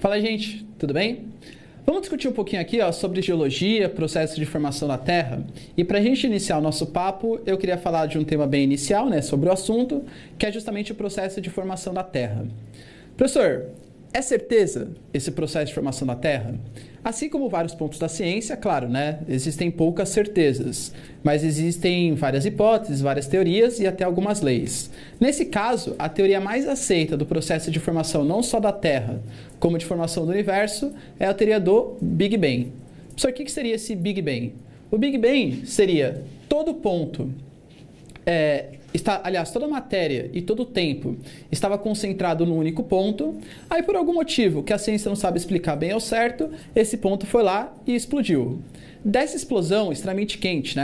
Fala, gente, tudo bem? Vamos discutir um pouquinho aqui sobre geologia, processo de formação da Terra. E para a gente iniciar o nosso papo, eu queria falar de um tema bem inicial, sobre o assunto, que é justamente o processo de formação da Terra. Professor, é certeza esse processo de formação da Terra? Assim como vários pontos da ciência, claro, existem poucas certezas, mas existem várias hipóteses, várias teorias e até algumas leis. Nesse caso, a teoria mais aceita do processo de formação não só da Terra, como de formação do universo, é a teoria do Big Bang. Professor, o que seria esse Big Bang? O Big Bang seria todo ponto... toda a matéria e todo o tempo estava concentrado num único ponto. Aí, por algum motivo que a ciência não sabe explicar bem ao certo, esse ponto foi lá e explodiu. Dessa explosão extremamente quente,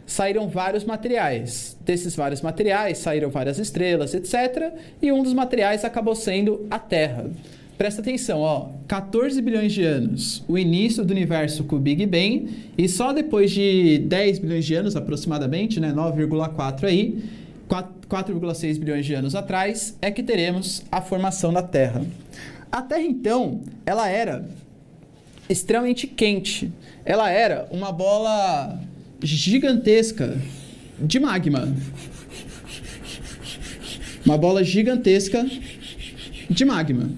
saíram vários materiais. Desses vários materiais saíram várias estrelas, etc. E um dos materiais acabou sendo a Terra. Presta atenção, 14 bilhões de anos, o início do universo com o Big Bang, e só depois de 10 bilhões de anos, aproximadamente, 9,4 aí, 4,6 bilhões de anos atrás, é que teremos a formação da Terra. A Terra, então, ela era extremamente quente. Ela era uma bola gigantesca de magma. Uma bola gigantesca de magma.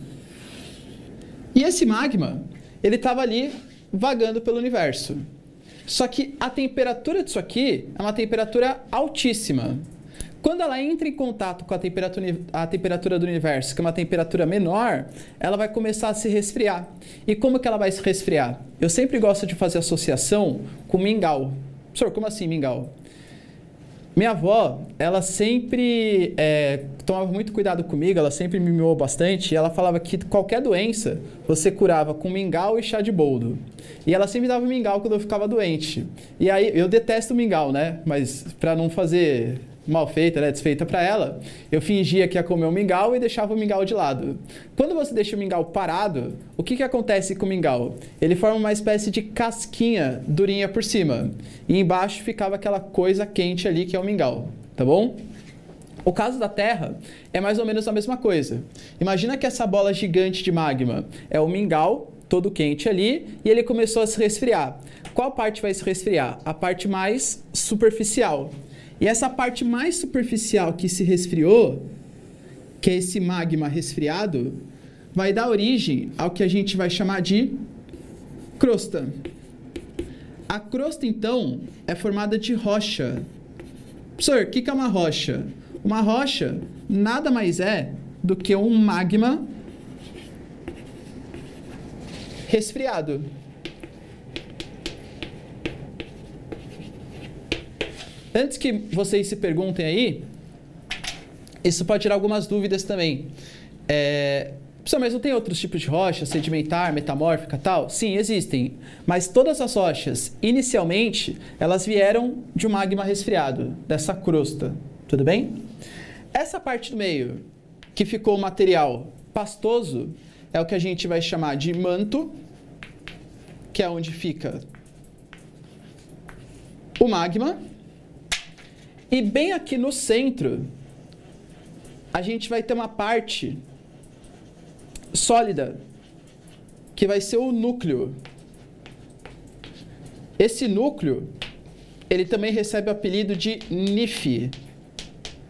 E esse magma, ele estava ali vagando pelo universo. Só que a temperatura disso aqui é uma temperatura altíssima. Quando ela entra em contato com a temperatura do universo, que é uma temperatura menor, ela vai começar a se resfriar. E como que ela vai se resfriar? Eu sempre gosto de fazer associação com mingau. Professor, como assim mingau? Minha avó, ela sempre tomava muito cuidado comigo, ela sempre me mimou bastante, e ela falava que qualquer doença você curava com mingau e chá de boldo. E ela sempre dava mingau quando eu ficava doente. E aí, eu detesto mingau, mas para não fazer mal feita, desfeita para ela, eu fingia que ia comer o mingau e deixava o mingau de lado. Quando você deixa o mingau parado, o que acontece com o mingau? Ele forma uma espécie de casquinha durinha por cima. E embaixo ficava aquela coisa quente ali que é o mingau, tá bom? O caso da Terra é mais ou menos a mesma coisa. Imagina que essa bola gigante de magma é o mingau, todo quente ali, e ele começou a se resfriar. Qual parte vai se resfriar? A parte mais superficial. E essa parte mais superficial que se resfriou, que é esse magma resfriado, vai dar origem ao que a gente vai chamar de crosta. A crosta, então, é formada de rocha. Professor, o que é uma rocha? Uma rocha nada mais é do que um magma resfriado. Antes que vocês se perguntem aí, isso pode gerar algumas dúvidas também. Professor, mas não tem outros tipos de rocha, sedimentar, metamórfica e tal? Sim, existem. Mas todas as rochas, inicialmente, elas vieram de um magma resfriado, dessa crosta. Tudo bem? Essa parte do meio, que ficou o material pastoso, é o que a gente vai chamar de manto, que é onde fica o magma. E bem aqui no centro, a gente vai ter uma parte sólida, que vai ser o núcleo. Esse núcleo, ele também recebe o apelido de NiF.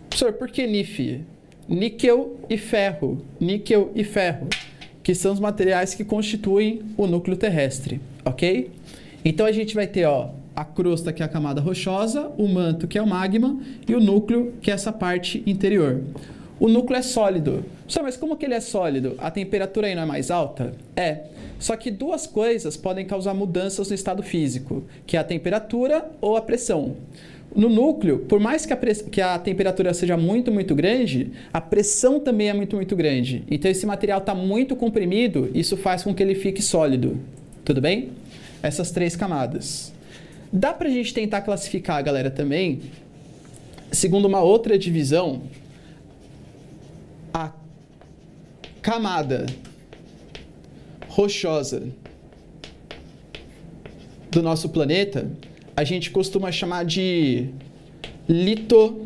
Professor, por que NiF? Níquel e ferro. Níquel e ferro, que são os materiais que constituem o núcleo terrestre, ok? Então, a gente vai ter, a crosta, que é a camada rochosa, o manto, que é o magma, e o núcleo, que é essa parte interior. O núcleo é sólido. Só, mas como que ele é sólido? A temperatura aí não é mais alta? É. Só que duas coisas podem causar mudanças no estado físico, que é a temperatura ou a pressão. No núcleo, por mais que a temperatura seja muito, muito grande, a pressão também é muito, muito grande. Então, esse material está muito comprimido, isso faz com que ele fique sólido. Tudo bem? Essas três camadas. Dá pra gente tentar classificar, galera, também, segundo uma outra divisão, a camada rochosa do nosso planeta, a gente costuma chamar de litosfera.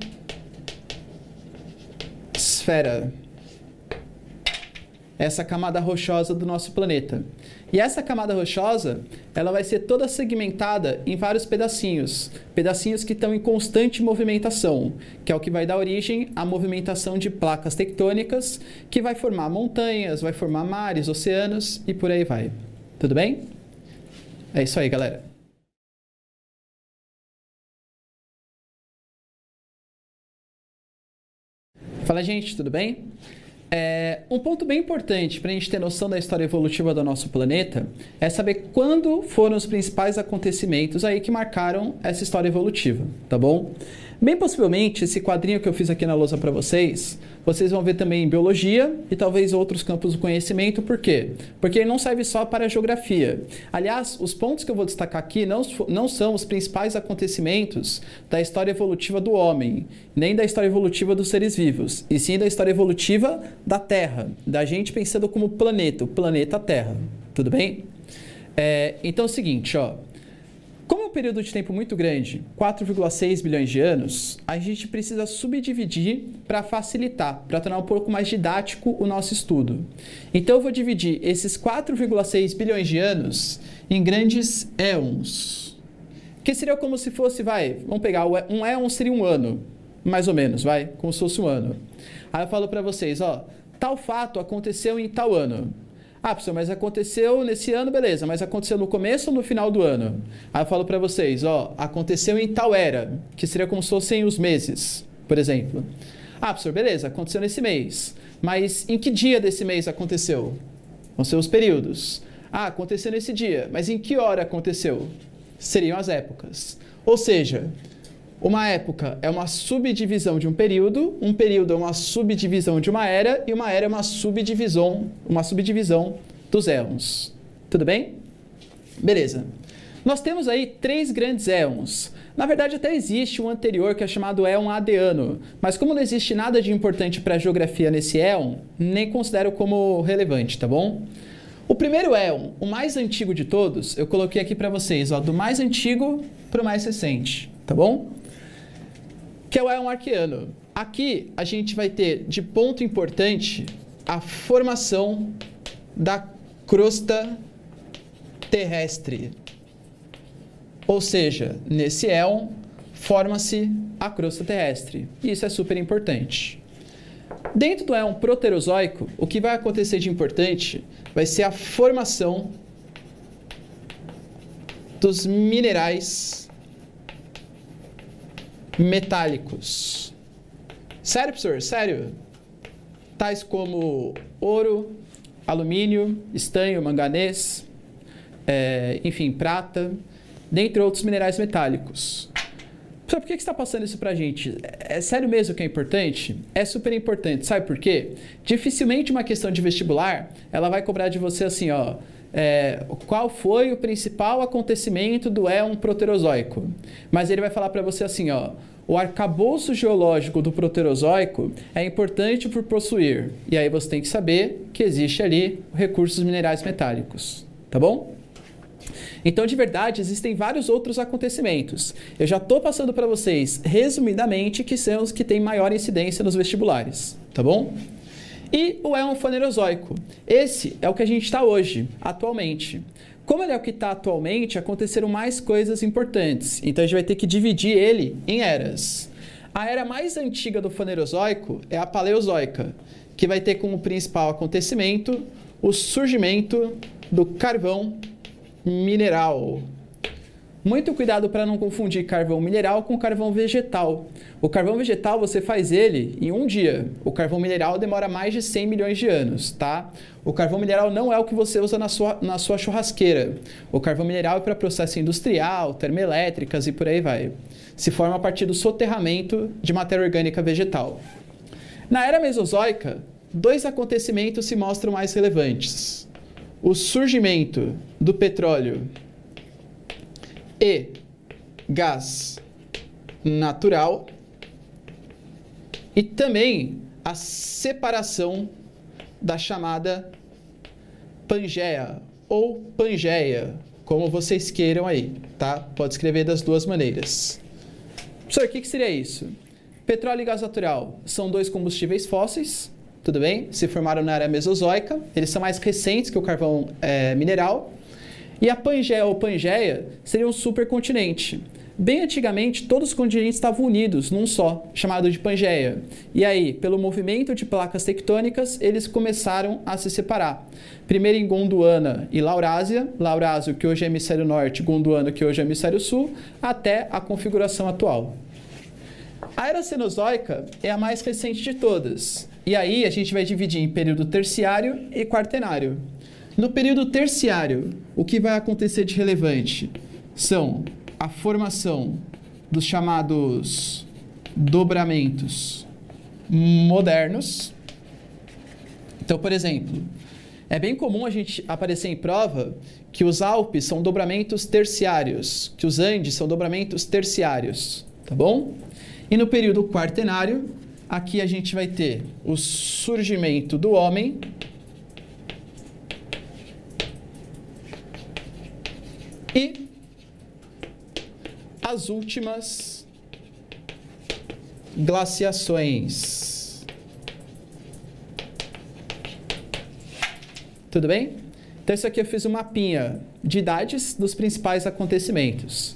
essa camada rochosa do nosso planeta. E essa camada rochosa, ela vai ser toda segmentada em vários pedacinhos, pedacinhos que estão em constante movimentação, que é o que vai dar origem à movimentação de placas tectônicas, que vai formar montanhas, vai formar mares, oceanos e por aí vai. Tudo bem? É isso aí, galera. Fala, gente, tudo bem? Um ponto bem importante para a gente ter noção da história evolutiva do nosso planeta é saber quando foram os principais acontecimentos aí que marcaram essa história evolutiva, tá bom? Bem possivelmente, esse quadrinho que eu fiz aqui na lousa para vocês vão ver também em biologia e talvez outros campos do conhecimento. Por quê? Porque ele não serve só para a geografia. Aliás, os pontos que eu vou destacar aqui não são os principais acontecimentos da história evolutiva do homem, nem da história evolutiva dos seres vivos, e sim da história evolutiva da Terra, da gente pensando como planeta, o planeta Terra. Tudo bem? Então é o seguinte, ó. Como é um período de tempo muito grande, 4,6 bilhões de anos, a gente precisa subdividir para facilitar, para tornar um pouco mais didático o nosso estudo. Então eu vou dividir esses 4,6 bilhões de anos em grandes éons. Que seria como se fosse, vamos pegar, um éon seria um ano, mais ou menos, como se fosse um ano. Aí eu falo para vocês, ó, tal fato aconteceu em tal ano. Ah, professor, mas aconteceu nesse ano, beleza, mas aconteceu no começo ou no final do ano? Aí eu falo para vocês, ó, aconteceu em tal era, que seria como se fossem os meses, por exemplo. Ah, professor, beleza, aconteceu nesse mês, mas em que dia desse mês aconteceu? Vão ser os períodos. Ah, aconteceu nesse dia, mas em que hora aconteceu? Seriam as épocas. Ou seja, uma época é uma subdivisão de um período é uma subdivisão de uma era, e uma era é uma subdivisão dos éons. Tudo bem? Beleza. Nós temos aí 3 grandes éons. Na verdade, até existe um anterior que é chamado éon adeano, mas como não existe nada de importante para a geografia nesse éon, nem considero como relevante, tá bom? O primeiro éon, o mais antigo de todos, eu coloquei aqui para vocês, ó, do mais antigo para o mais recente, tá bom? Que é o éon arqueano. Aqui a gente vai ter de ponto importante a formação da crosta terrestre. Ou seja, nesse éon forma-se a crosta terrestre. E isso é super importante. Dentro do éon proterozoico, o que vai acontecer de importante vai ser a formação dos minerais metálicos. Sério, professor? Sério? Tais como ouro, alumínio, estanho, manganês, enfim, prata, dentre outros minerais metálicos. Professor, por que você está passando isso pra gente? É sério mesmo que é importante? É super importante. Sabe por quê? Dificilmente uma questão de vestibular, ela vai cobrar de você assim, ó, qual foi o principal acontecimento do éon proterozoico? Mas ele vai falar para você assim, ó, o arcabouço geológico do proterozoico é importante por possuir. E aí você tem que saber que existe ali recursos minerais metálicos, tá bom? Então, de verdade, existem vários outros acontecimentos. Eu já estou passando para vocês, resumidamente, que são os que têm maior incidência nos vestibulares, tá bom? E o éon fanerozoico. Esse é o que a gente está hoje, atualmente. Como ele é o que está atualmente, aconteceram mais coisas importantes. Então, a gente vai ter que dividir ele em eras. A era mais antiga do fanerozoico é a paleozoica, que vai ter como principal acontecimento o surgimento do carvão mineral. Muito cuidado para não confundir carvão mineral com carvão vegetal. O carvão vegetal você faz ele em um dia. O carvão mineral demora mais de 100 milhões de anos, tá? O carvão mineral não é o que você usa na sua churrasqueira. O carvão mineral é para processo industrial, termoelétricas e por aí vai. Se forma a partir do soterramento de matéria orgânica vegetal. Na era mesozoica, 2 acontecimentos se mostram mais relevantes. O surgimento do petróleo e gás natural e também a separação da chamada Pangeia ou Pangeia, como vocês queiram aí, tá? Pode escrever das duas maneiras. Professor, o que seria isso? Petróleo e gás natural são 2 combustíveis fósseis, tudo bem? Se formaram na era mesozoica, eles são mais recentes que o carvão mineral. E a Pangeia ou Pangeia seria um supercontinente. Bem antigamente, todos os continentes estavam unidos num só, chamado de Pangeia. E aí, pelo movimento de placas tectônicas, eles começaram a se separar. Primeiro em Gondwana e Laurásia, Laurásio, que hoje é hemisfério norte, Gondwana, que hoje é hemisfério sul, até a configuração atual. A Era Cenozoica é a mais recente de todas. E aí, a gente vai dividir em período terciário e quaternário. No período terciário, o que vai acontecer de relevante são a formação dos chamados dobramentos modernos. Então, por exemplo, é bem comum a gente aparecer em prova que os Alpes são dobramentos terciários, que os Andes são dobramentos terciários, tá bom? E no período quaternário, aqui a gente vai ter o surgimento do homem e as últimas glaciações. Tudo bem? Então, isso aqui eu fiz um mapinha de idades dos principais acontecimentos.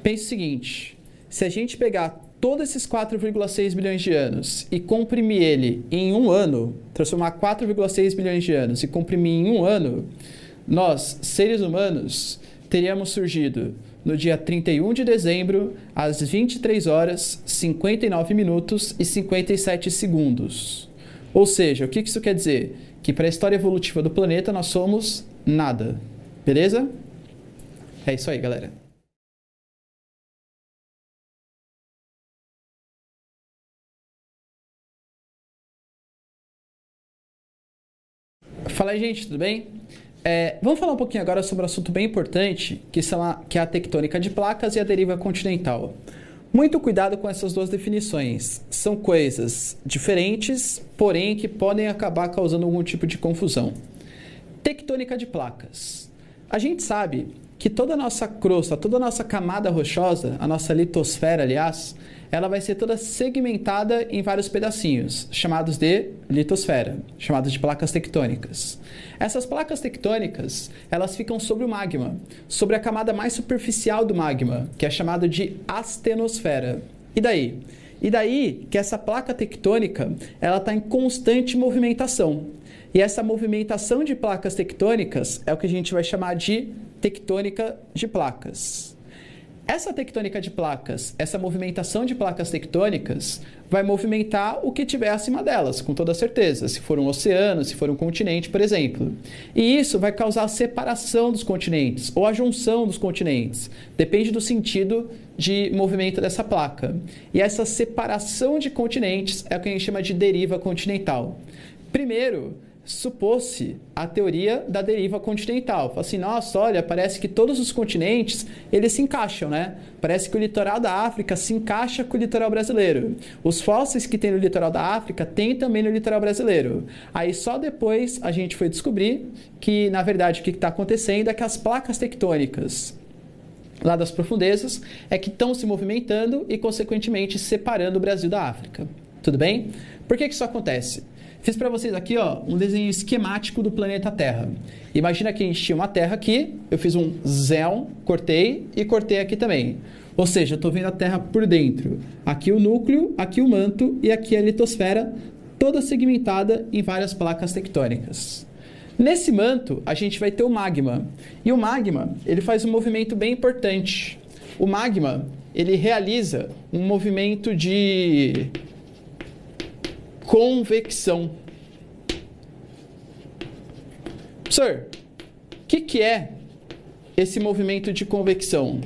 Pense o seguinte, se a gente pegar todos esses 4,6 bilhões de anos e comprimir ele em um ano, transformar 4,6 bilhões de anos e comprimir em um ano, nós, seres humanos, teríamos surgido no dia 31 de dezembro, às 23 horas, 59 minutos e 57 segundos. Ou seja, o que isso quer dizer? Que para a história evolutiva do planeta nós somos nada. Beleza? É isso aí, galera. Fala aí, gente, tudo bem? Vamos falar um pouquinho agora sobre um assunto bem importante, que é a tectônica de placas e a deriva continental. Muito cuidado com essas duas definições. São coisas diferentes, porém que podem acabar causando algum tipo de confusão. Tectônica de placas. A gente sabe que toda a nossa crosta, toda a nossa camada rochosa, a nossa litosfera, aliás, ela vai ser toda segmentada em vários pedacinhos, chamados de litosfera, chamados de placas tectônicas. Essas placas tectônicas, elas ficam sobre o magma, sobre a camada mais superficial do magma, que é chamado de astenosfera. E daí? E daí que essa placa tectônica, ela está em constante movimentação. E essa movimentação de placas tectônicas é o que a gente vai chamar de tectônica de placas. Essa tectônica de placas, essa movimentação de placas tectônicas, vai movimentar o que tiver acima delas, com toda certeza. Se for um oceano, se for um continente, por exemplo. E isso vai causar a separação dos continentes, ou a junção dos continentes. Depende do sentido de movimento dessa placa. E essa separação de continentes é o que a gente chama de deriva continental. Primeiro, supôs-se a teoria da deriva continental. Fala assim, nossa, olha, parece que todos os continentes, eles se encaixam, né? Parece que o litoral da África se encaixa com o litoral brasileiro. Os fósseis que tem no litoral da África tem também no litoral brasileiro. Aí só depois a gente foi descobrir que, na verdade, o que está acontecendo é que as placas tectônicas lá das profundezas é que estão se movimentando e, consequentemente, separando o Brasil da África. Tudo bem? Por que isso acontece? Fiz para vocês aqui um desenho esquemático do planeta Terra. Imagina que a gente tinha uma Terra aqui, eu fiz um zéu, cortei e cortei aqui também. Ou seja, eu estou vendo a Terra por dentro. Aqui o núcleo, aqui o manto e aqui a litosfera, toda segmentada em várias placas tectônicas. Nesse manto, a gente vai ter o magma. E o magma, ele faz um movimento bem importante. O magma, ele realiza um movimento de convecção. Professor, o que é esse movimento de convecção?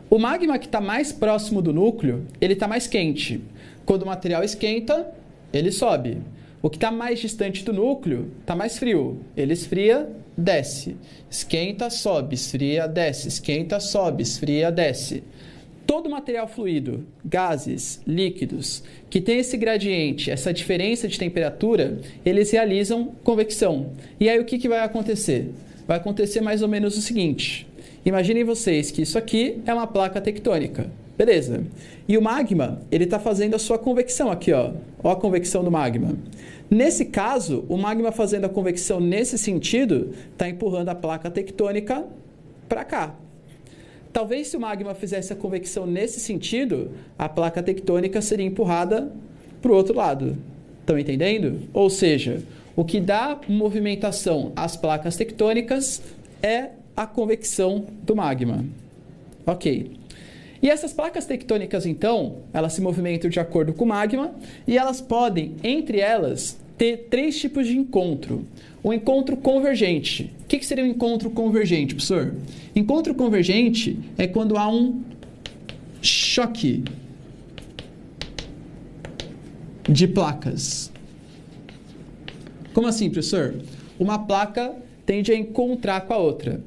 O magma que está mais próximo do núcleo, ele está mais quente. Quando o material esquenta, ele sobe. O que está mais distante do núcleo está mais frio. Ele esfria, desce. Esquenta, sobe, esfria, desce. Esquenta, sobe, esfria, desce. Todo material fluido, gases, líquidos, que tem esse gradiente, essa diferença de temperatura, eles realizam convecção. E aí o que vai acontecer? Vai acontecer mais ou menos o seguinte. Imaginem vocês que isso aqui é uma placa tectônica. Beleza. E o magma, ele está fazendo a sua convecção aqui, ó. Ó a convecção do magma. Nesse caso, o magma fazendo a convecção nesse sentido, está empurrando a placa tectônica para cá. Talvez se o magma fizesse a convecção nesse sentido, a placa tectônica seria empurrada para o outro lado. Estão entendendo? Ou seja, o que dá movimentação às placas tectônicas é a convecção do magma. Ok. E essas placas tectônicas, então, elas se movimentam de acordo com o magma e elas podem, entre elas, ter 3 tipos de encontro. O encontro convergente. O que seria um encontro convergente, professor? Encontro convergente é quando há um choque de placas. Como assim, professor? Uma placa tende a encontrar com a outra.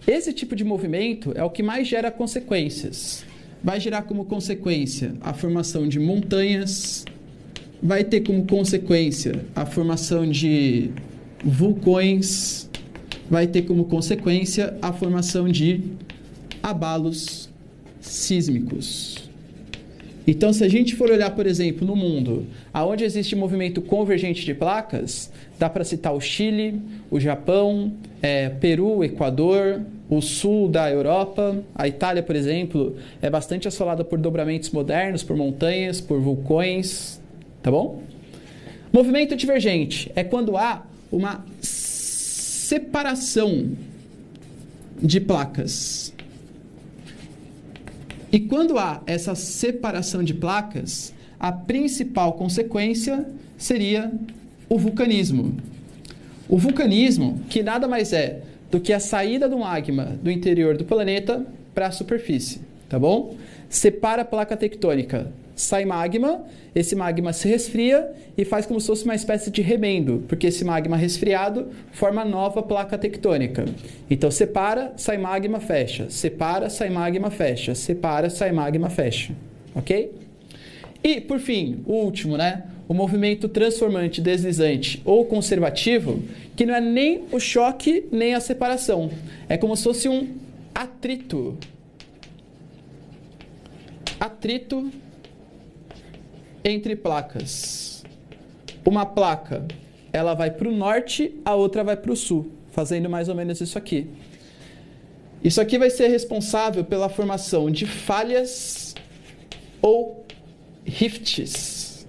Esse tipo de movimento é o que mais gera consequências. Vai gerar como consequência a formação de montanhas, vai ter como consequência a formação de vulcões, vai ter como consequência a formação de abalos sísmicos. Então, se a gente for olhar, por exemplo, no mundo, onde existe movimento convergente de placas, dá para citar o Chile, o Japão, Peru, Equador, o sul da Europa, a Itália, por exemplo, é bastante assolada por dobramentos modernos, por montanhas, por vulcões, tá bom? Movimento divergente é quando há uma separação de placas. E quando há essa separação de placas, a principal consequência seria o vulcanismo. O vulcanismo, que nada mais é do que a saída do magma do interior do planeta para a superfície, tá bom? Separa a placa tectônica, sai magma, esse magma se resfria e faz como se fosse uma espécie de remendo, porque esse magma resfriado forma nova placa tectônica. Então separa, sai magma, fecha, separa, sai magma, fecha, separa, sai magma, fecha, ok? E, por fim, o último, né? O movimento transformante, deslizante ou conservativo, que não é nem o choque nem a separação. É como se fosse um atrito. Atrito entre placas. Uma placa, ela vai para o norte, a outra vai para o sul, fazendo mais ou menos isso aqui. Isso aqui vai ser responsável pela formação de falhas ou rifts,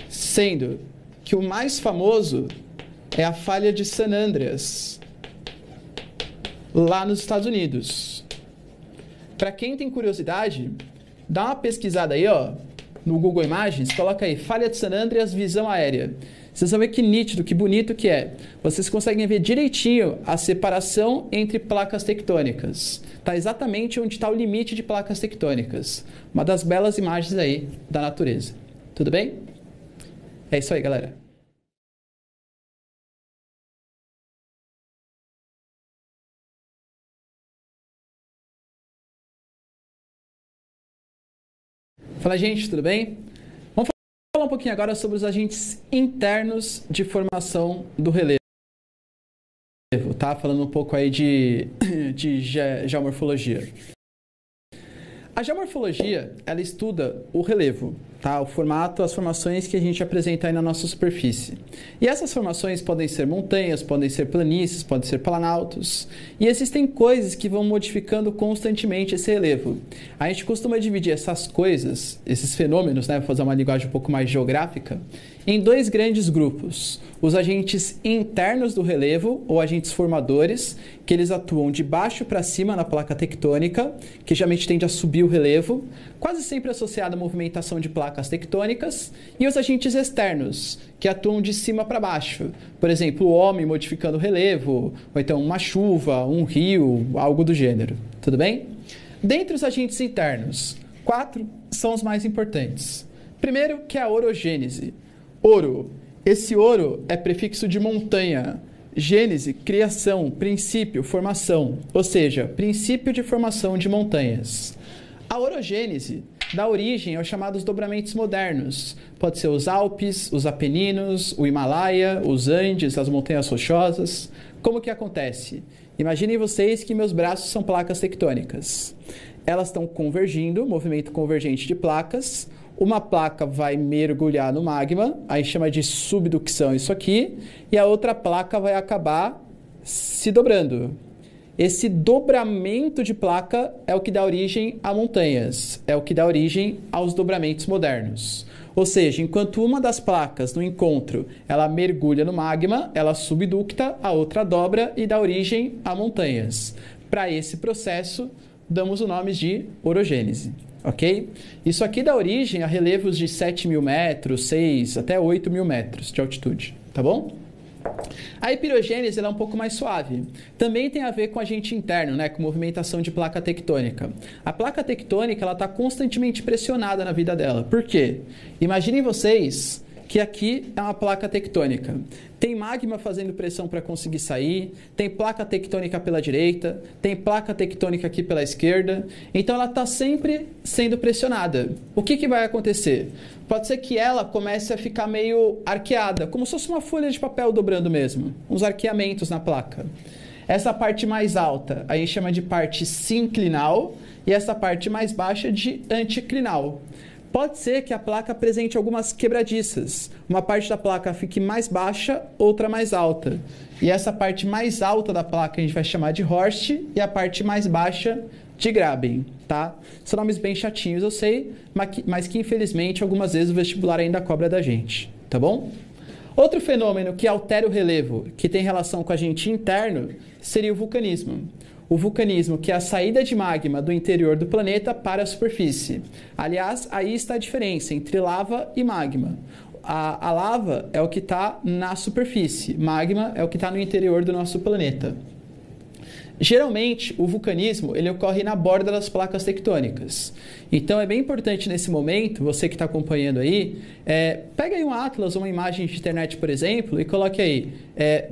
sendo que o mais famoso é a falha de San Andreas, lá nos Estados Unidos. Para quem tem curiosidade, dá uma pesquisada aí, ó, no Google Imagens, coloca aí, falha de San Andreas, visão aérea. Vocês vão ver que nítido, que bonito que é. Vocês conseguem ver direitinho a separação entre placas tectônicas. Está exatamente onde está o limite de placas tectônicas. Uma das belas imagens aí da natureza. Tudo bem? É isso aí, galera. Fala, gente, tudo bem? Vamos falar um pouquinho agora sobre os agentes internos de formação do relevo, tá? Falando um pouco aí de geomorfologia. A geomorfologia, ela estuda o relevo, tá? O formato, as formações que a gente apresenta aí na nossa superfície. E essas formações podem ser montanhas, podem ser planícies, podem ser planaltos. E existem coisas que vão modificando constantemente esse relevo. A gente costuma dividir essas coisas, esses fenômenos, né? Vou fazer uma linguagem um pouco mais geográfica, em 2 grandes grupos. Os agentes internos do relevo, ou agentes formadores, que eles atuam de baixo para cima na placa tectônica, que geralmente tende a subir o relevo, quase sempre associado à movimentação de placas tectônicas, e os agentes externos, que atuam de cima para baixo. Por exemplo, o homem modificando o relevo, ou então uma chuva, um rio, algo do gênero. Tudo bem? Dentre os agentes internos, 4 são os mais importantes. Primeiro, que é a orogênese. Oro. Esse oro é prefixo de montanha. Gênese, criação, princípio, formação. Ou seja, princípio de formação de montanhas. A orogênese dá origem aos chamados dobramentos modernos. Pode ser os Alpes, os Apeninos, o Himalaia, os Andes, as montanhas rochosas. Como que acontece? Imaginem vocês que meus braços são placas tectônicas. Elas estão convergindo, movimento convergente de placas. uma placa vai mergulhar no magma, aí chama de subducção isso aqui, e a outra placa vai acabar se dobrando. Esse dobramento de placa é o que dá origem a montanhas, é o que dá origem aos dobramentos modernos. Ou seja, enquanto uma das placas no encontro ela mergulha no magma, ela subducta, a outra dobra e dá origem a montanhas. Para esse processo, damos o nome de orogênese. Ok? Isso aqui dá origem a relevos de 7.000 metros, 6 até 8.000 metros de altitude. Tá bom? A epirogênese ela é um pouco mais suave. Também tem a ver com agente interno, né, com movimentação de placa tectônica. A placa tectônica ela está constantemente pressionada na vida dela. Por quê? Imaginem vocês que aqui é uma placa tectônica. Tem magma fazendo pressão para conseguir sair, tem placa tectônica pela direita, tem placa tectônica aqui pela esquerda. Então ela está sempre sendo pressionada. O que vai acontecer? Pode ser que ela comece a ficar meio arqueada, como se fosse uma folha de papel dobrando mesmo, uns arqueamentos na placa. Essa parte mais alta a gente chama de parte sinclinal e essa parte mais baixa de anticlinal. Pode ser que a placa apresente algumas quebradiças. Uma parte da placa fique mais baixa, outra mais alta. E essa parte mais alta da placa a gente vai chamar de Horst e a parte mais baixa de Graben, tá? São nomes bem chatinhos, eu sei, mas que infelizmente algumas vezes o vestibular ainda cobra da gente, tá bom? Outro fenômeno que altera o relevo, que tem relação com agente interno, seria o vulcanismo. O vulcanismo, que é a saída de magma do interior do planeta para a superfície. Aliás, aí está a diferença entre lava e magma. A lava é o que está na superfície, magma é o que está no interior do nosso planeta. Geralmente, o vulcanismo ele ocorre na borda das placas tectônicas. Então, é bem importante nesse momento, você que está acompanhando aí, pega aí um atlas, uma imagem de internet, por exemplo, e coloque aí,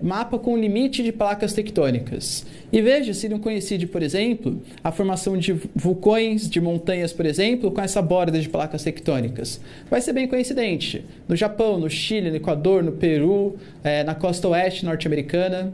mapa com limite de placas tectônicas. E veja se não coincide, por exemplo, a formação de vulcões, de montanhas, por exemplo, com essa borda de placas tectônicas. Vai ser bem coincidente. No Japão, no Chile, no Equador, no Peru, na costa oeste norte-americana.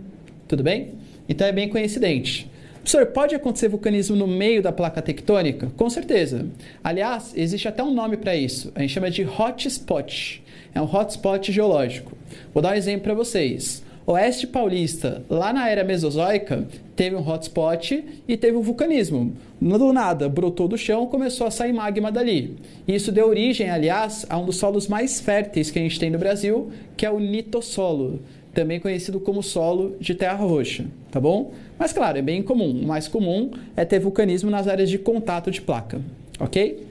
Tudo bem? Então é bem coincidente. Professor, pode acontecer vulcanismo no meio da placa tectônica? Com certeza. Aliás, existe até um nome para isso. A gente chama de hotspot. É um hotspot geológico. Vou dar um exemplo para vocês. Oeste Paulista, lá na era Mesozoica, teve um hotspot e teve um vulcanismo. Do nada, brotou do chão, começou a sair magma dali. Isso deu origem, aliás, a um dos solos mais férteis que a gente tem no Brasil, que é o litossolo, também conhecido como solo de terra roxa, tá bom? Mas claro, é bem comum. O mais comum é ter vulcanismo nas áreas de contato de placa, ok?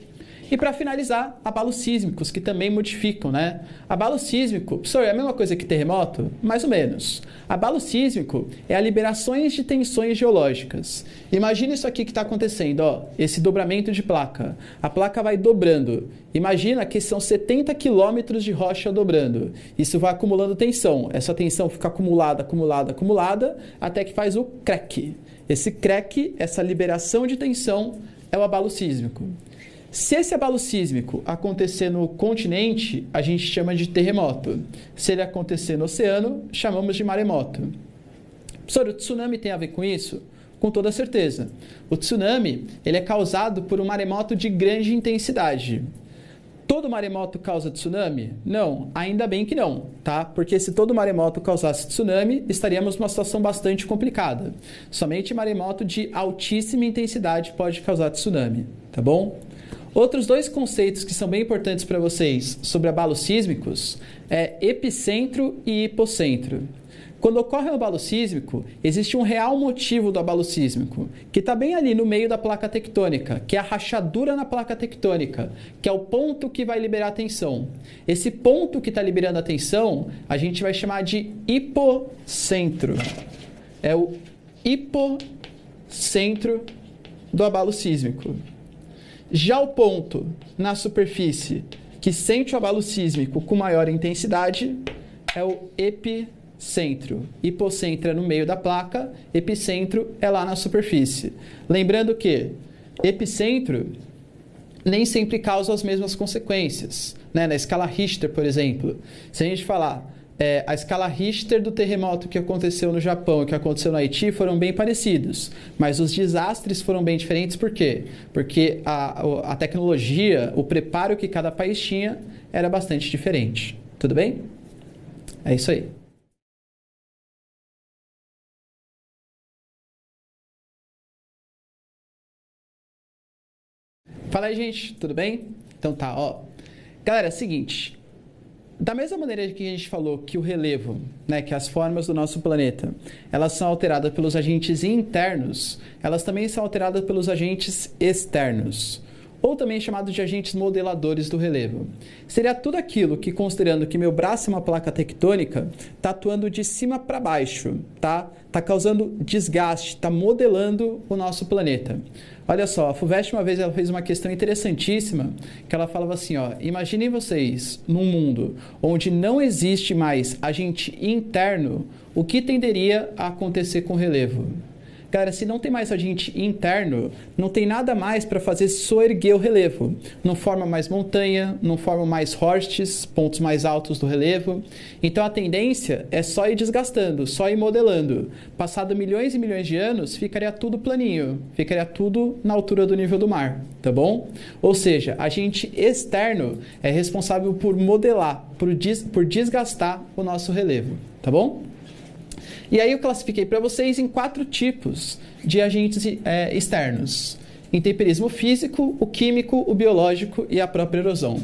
E para finalizar, abalos sísmicos, que também modificam, né? Abalo sísmico, professor, é a mesma coisa que terremoto? Mais ou menos. Abalo sísmico é a liberações de tensões geológicas. Imagina isso aqui que está acontecendo, ó, esse dobramento de placa. A placa vai dobrando. Imagina que são 70 quilômetros de rocha dobrando. Isso vai acumulando tensão. Essa tensão fica acumulada, acumulada, acumulada, até que faz o crack. Esse crack, essa liberação de tensão, é o abalo sísmico. Se esse abalo sísmico acontecer no continente, a gente chama de terremoto. Se ele acontecer no oceano, chamamos de maremoto. Professor, o tsunami tem a ver com isso? Com toda certeza. O tsunami ele é causado por um maremoto de grande intensidade. Todo maremoto causa tsunami? Não, ainda bem que não, tá? Porque se todo maremoto causasse tsunami, estaríamos numa situação bastante complicada. Somente maremoto de altíssima intensidade pode causar tsunami, tá bom? Outros dois conceitos que são bem importantes para vocês sobre abalos sísmicos é epicentro e hipocentro. Quando ocorre um abalo sísmico, existe um real motivo do abalo sísmico, que está bem ali no meio da placa tectônica, que é a rachadura na placa tectônica, que é o ponto que vai liberar a tensão. Esse ponto que está liberando a tensão, a gente vai chamar de hipocentro. É o hipocentro do abalo sísmico. Já o ponto na superfície que sente o abalo sísmico com maior intensidade é o epicentro. Hipocentro é no meio da placa, epicentro é lá na superfície. Lembrando que epicentro nem sempre causa as mesmas consequências, né? Na escala Richter, por exemplo, se a gente falar a escala Richter do terremoto que aconteceu no Japão e que aconteceu no Haiti foram bem parecidos, mas os desastres foram bem diferentes. Por quê? Porque a tecnologia, o preparo que cada país tinha era bastante diferente. Tudo bem? É isso aí. Fala aí, gente, tudo bem? Então tá, ó. Galera, é o seguinte. Da mesma maneira que a gente falou que o relevo, né, que as formas do nosso planeta, elas são alteradas pelos agentes internos, elas também são alteradas pelos agentes externos, ou também chamados de agentes modeladores do relevo. Seria tudo aquilo que, considerando que meu braço é uma placa tectônica, está atuando de cima para baixo, tá? Está causando desgaste, está modelando o nosso planeta. Olha só, a FUVEST uma vez ela fez uma questão interessantíssima, que ela falava assim, ó, imaginem vocês num mundo onde não existe mais agente interno, o que tenderia a acontecer com o relevo? Cara, se não tem mais agente interno, não tem nada mais para fazer soerguer o relevo. Não forma mais montanha, não forma mais horsts, pontos mais altos do relevo. Então a tendência é só ir desgastando, só ir modelando. Passado milhões e milhões de anos, ficaria tudo planinho, ficaria tudo na altura do nível do mar, tá bom? Ou seja, agente externo é responsável por modelar, por desgastar o nosso relevo, tá bom? E aí eu classifiquei para vocês em 4 tipos de agentes externos. Intemperismo físico, o químico, o biológico e a própria erosão.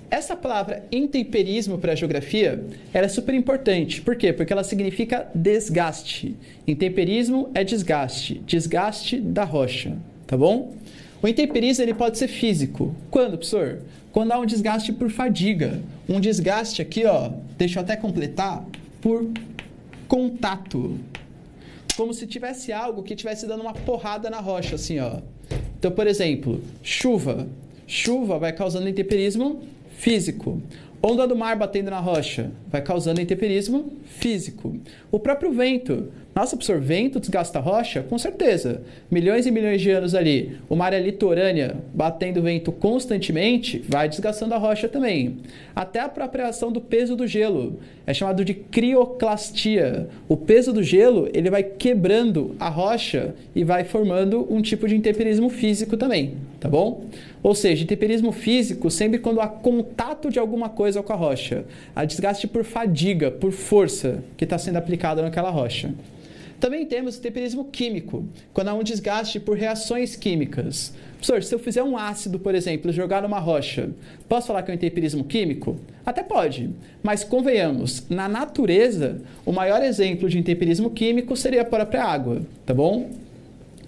Essa palavra intemperismo para a geografia ela é super importante. Por quê? Porque ela significa desgaste. Intemperismo é desgaste, desgaste da rocha, tá bom? O intemperismo ele pode ser físico. Quando, professor? Quando há um desgaste por fadiga. Um desgaste aqui, ó, deixa eu até completar, por contato. Como se tivesse algo que estivesse dando uma porrada na rocha, assim, ó. Então, por exemplo, chuva. Chuva vai causando intemperismo físico. Onda do mar batendo na rocha vai causando intemperismo físico. O próprio vento. Nossa, professor, vento desgasta a rocha? Com certeza. Milhões e milhões de anos ali, uma área litorânea batendo vento constantemente, vai desgastando a rocha também. Até a própria ação do peso do gelo. É chamado de crioclastia. O peso do gelo, ele vai quebrando a rocha e vai formando um tipo de intemperismo físico também, tá bom? Ou seja, intemperismo físico sempre quando há contato de alguma coisa com a rocha. Há desgaste por fadiga, por força que está sendo aplicada naquela rocha. Também temos intemperismo químico, quando há um desgaste por reações químicas. Professor, se eu fizer um ácido, por exemplo, e jogar numa rocha, posso falar que é um intemperismo químico? Até pode, mas convenhamos, na natureza, o maior exemplo de intemperismo químico seria a própria água, tá bom?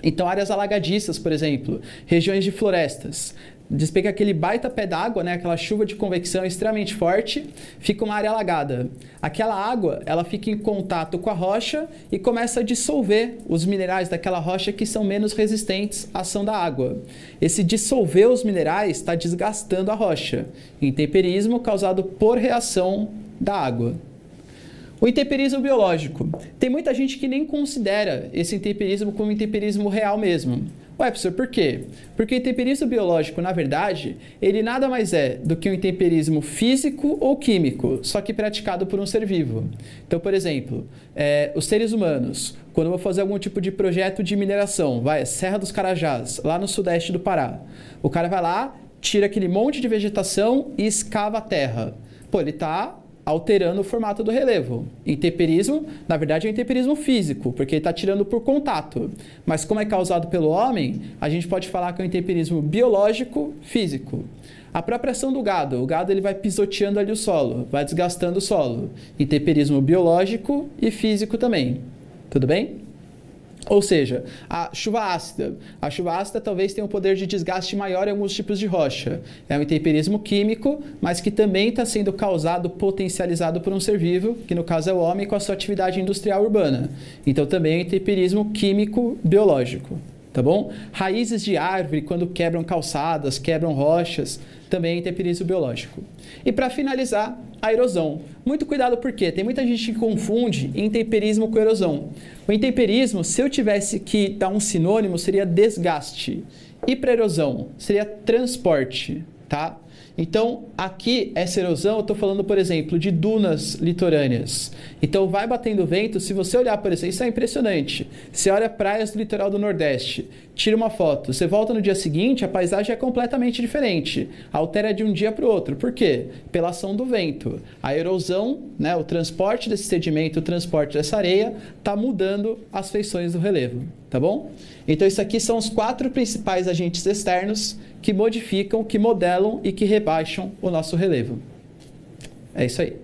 Então, áreas alagadiças, por exemplo, regiões de florestas, despega aquele baita pé d'água, né, aquela chuva de convecção extremamente forte, fica uma área alagada. Aquela água, ela fica em contato com a rocha e começa a dissolver os minerais daquela rocha que são menos resistentes à ação da água. Esse dissolver os minerais está desgastando a rocha. Intemperismo causado por reação da água. O intemperismo biológico. Tem muita gente que nem considera esse intemperismo como intemperismo real mesmo. Ué, professor, por quê? Porque o intemperismo biológico, na verdade, ele nada mais é do que um intemperismo físico ou químico, só que praticado por um ser vivo. Então, por exemplo, os seres humanos, quando eu vou fazer algum tipo de projeto de mineração, Serra dos Carajás, lá no sudeste do Pará, o cara vai lá, tira aquele monte de vegetação e escava a terra. Pô, ele está alterando o formato do relevo. Intemperismo, na verdade, é um intemperismo físico, porque ele está tirando por contato. Mas como é causado pelo homem, a gente pode falar que é um intemperismo biológico físico. A própria ação do gado. O gado ele vai pisoteando ali o solo, vai desgastando o solo. Intemperismo biológico e físico também. Tudo bem? Ou seja, a chuva ácida. A chuva ácida talvez tenha um poder de desgaste maior em alguns tipos de rocha. É um intemperismo químico, mas que também está sendo causado, potencializado por um ser vivo, que no caso é o homem com a sua atividade industrial urbana. Então também é um intemperismo químico biológico. Tá bom? Raízes de árvore, quando quebram calçadas, quebram rochas, também é intemperismo biológico. E para finalizar, a erosão. Muito cuidado porque tem muita gente que confunde intemperismo com erosão. O intemperismo, se eu tivesse que dar um sinônimo, seria desgaste. E para erosão, seria transporte, tá? Então, aqui, essa erosão, eu estou falando, por exemplo, de dunas litorâneas. Então, vai batendo vento. Se você olhar, por exemplo, isso é impressionante. Você olha praias do litoral do Nordeste, tira uma foto, você volta no dia seguinte, a paisagem é completamente diferente. Altera de um dia para o outro. Por quê? Pela ação do vento. A erosão, né, o transporte desse sedimento, o transporte dessa areia, está mudando as feições do relevo. Tá bom? Então, isso aqui são os 4 principais agentes externos que modificam, que modelam e que rebaixam o nosso relevo. É isso aí.